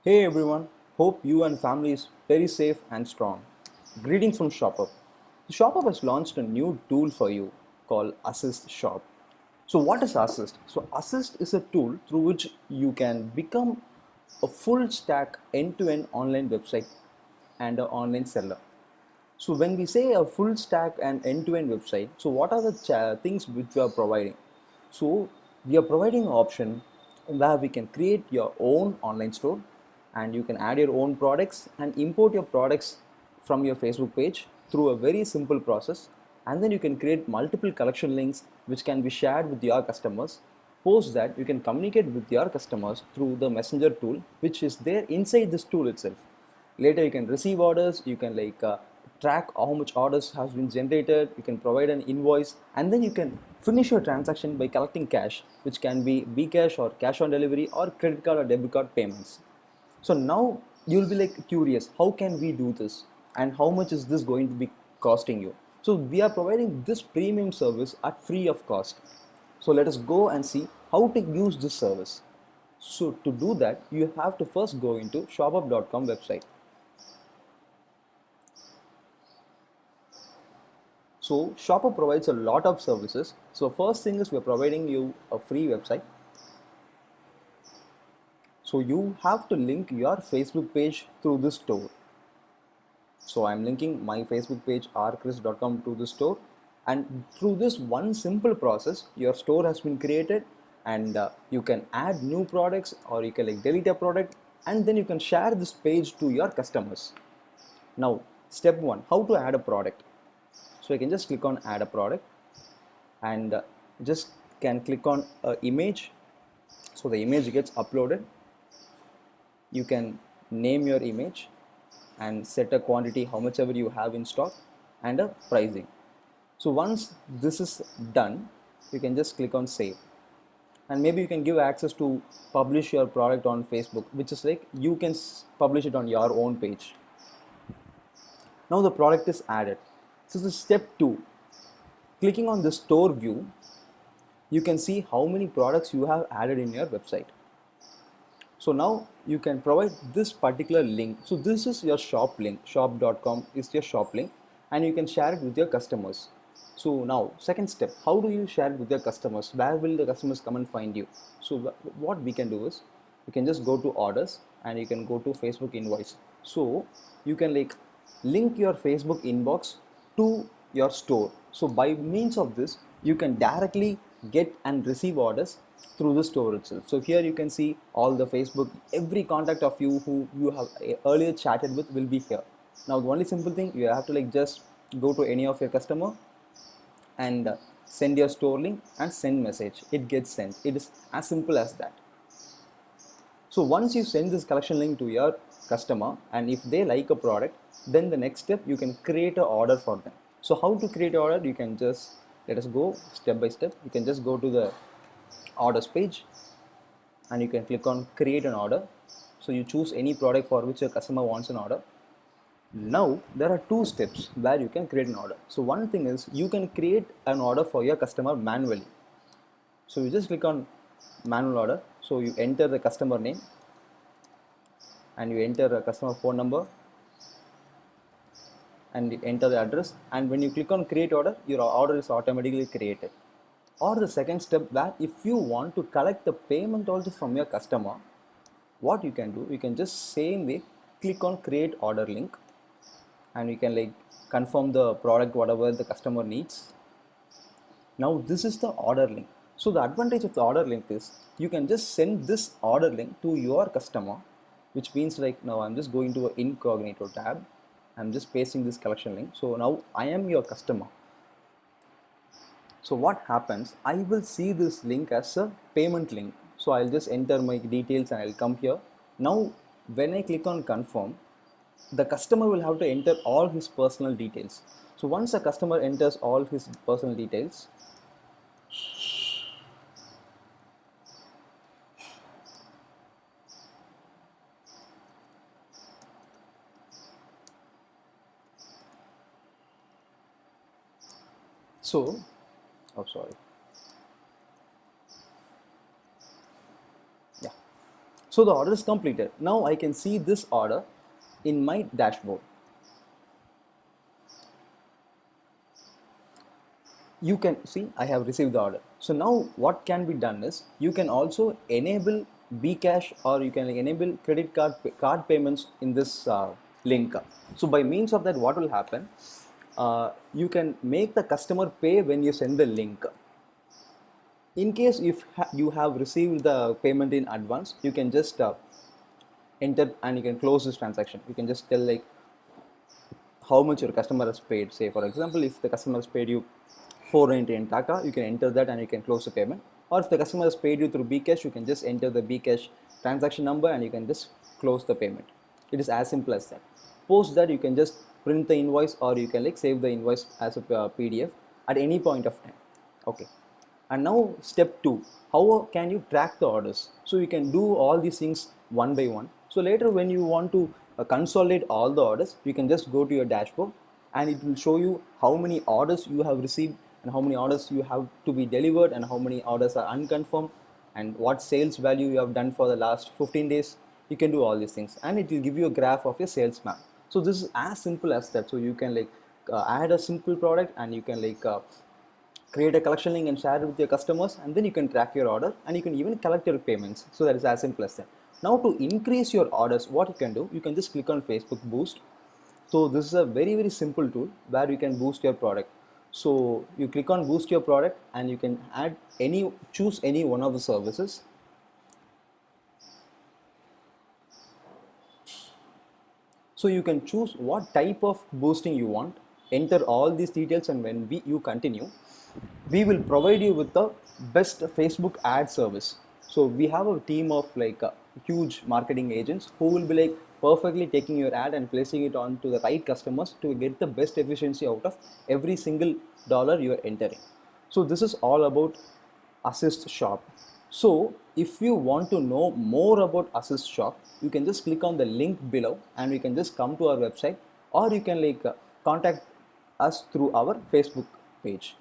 Hey everyone, hope you and family is very safe and strong. Greetings from ShopUp. ShopUp has launched a new tool for you called Assist Shop. So what is Assist? So Assist is a tool through which you can become a full stack end-to-end online website and an online seller. So when we say a full stack and end-to-end website, so what are the things which we are providing? So we are providing an option where we can create your own online store and you can add your own products and import your products from your Facebook page through a very simple process, and then you can create multiple collection links which can be shared with your customers. Post that you can communicate with your customers through the messenger tool which is there inside this tool itself. Later you can receive orders, you can track how much orders has been generated, you can provide an invoice, and then you can finish your transaction by collecting cash, which can be Bcash or cash on delivery or credit card or debit card payments. So now you'll be curious, how can we do this and how much is this going to be costing you? So we are providing this premium service at free of cost. So let us go and see how to use this service. So to do that, you have to first go into shopup.com website. So Shopper provides a lot of services. So first thing is we're providing you a free website. So you have to link your Facebook page through this store. So I'm linking my Facebook page rchris.com to the store, and through this one simple process your store has been created, and you can add new products or you can delete a product, and then you can share this page to your customers. Now step 1, how to add a product. So I can just click on add a product and just can click on image. So the image gets uploaded. You can name your image and set a quantity how much ever you have in stock and a pricing. So once this is done, you can just click on save, and maybe you can give access to publish your product on Facebook, which is like you can publish it on your own page. Now the product is added. So this is step 2. Clicking on the store view, you can see how many products you have added in your website. So now you can provide this particular link. So this is your shop link, shop.com is your shop link, and you can share it with your customers. So now second step, how do you share it with your customers? Where will the customers come and find you? So what we can do is you can just go to orders and you can go to Facebook invoice. So you can link your Facebook inbox to your store. So by means of this, you can directly get and receive orders through the store itself. So here you can see all the Facebook, every contact of you who you have earlier chatted with will be here. Now the only simple thing, you have to just go to any of your customer and send your store link and send message. It gets sent. It is as simple as that. So once you send this collection link to your customer, and if they like a product, then the next step you can create an order for them. So how to create an order? You can just, let us go step by step. You can just go to the orders page and you can click on create an order. So you choose any product for which your customer wants an order. Now there are two steps where you can create an order. So one thing is you can create an order for your customer manually. So you just click on manual order. So you enter the customer name and you enter a customer phone number and you enter the address, and when you click on create order, your order is automatically created. Or the second step, where if you want to collect the payment also from your customer, what you can do, you can just same way click on create order link and you can confirm the product whatever the customer needs. Now this is the order link. So the advantage of the order link is you can just send this order link to your customer, which means now I'm just going to an incognito tab. I'm just pasting this collection link. So now I am your customer. So what happens, I will see this link as a payment link. So I'll just enter my details and I'll come here. Now when I click on confirm, the customer will have to enter all his personal details. So once a customer enters all his personal details, so, oh sorry, yeah. So the order is completed. Now I can see this order in my dashboard. You can see I have received the order. So now what can be done is you can also enable Bcash, or you can enable credit card payments in this link. So by means of that, what will happen? You can make the customer pay when you send the link. In case if you have received the payment in advance, you can just enter and you can close this transaction. You can just tell like how much your customer has paid. Say for example, if the customer has paid you 490 in Taka, you can enter that and you can close the payment. Or if the customer has paid you through Bcash, you can just enter the Bcash transaction number and you can just close the payment. It is as simple as that. Post that, you can just print the invoice, or you can like save the invoice as a PDF at any point of time. Okay. And now step 2, how can you track the orders? So you can do all these things one by one. So later when you want to consolidate all the orders, you can just go to your dashboard and it will show you how many orders you have received and how many orders you have to be delivered and how many orders are unconfirmed and what sales value you have done for the last 15 days. You can do all these things and it will give you a graph of your sales map. So this is as simple as that. So you can like add a simple product and you can like create a collection link and share it with your customers, and then you can track your order and you can even collect your payments. So that is as simple as that. Now to increase your orders, what you can do, you can just click on Facebook Boost. So this is a very simple tool where you can boost your product. So you click on boost your product and you can choose any one of the services. So you can choose what type of boosting you want, enter all these details, and when you continue, we will provide you with the best Facebook ad service. So we have a team of like huge marketing agents who will be like perfectly taking your ad and placing it on to the right customers to get the best efficiency out of every single dollar you are entering. So this is all about Assist Shop. So if you want to know more about Assist Shop, you can just click on the link below and you can just come to our website, or you can like contact us through our Facebook page.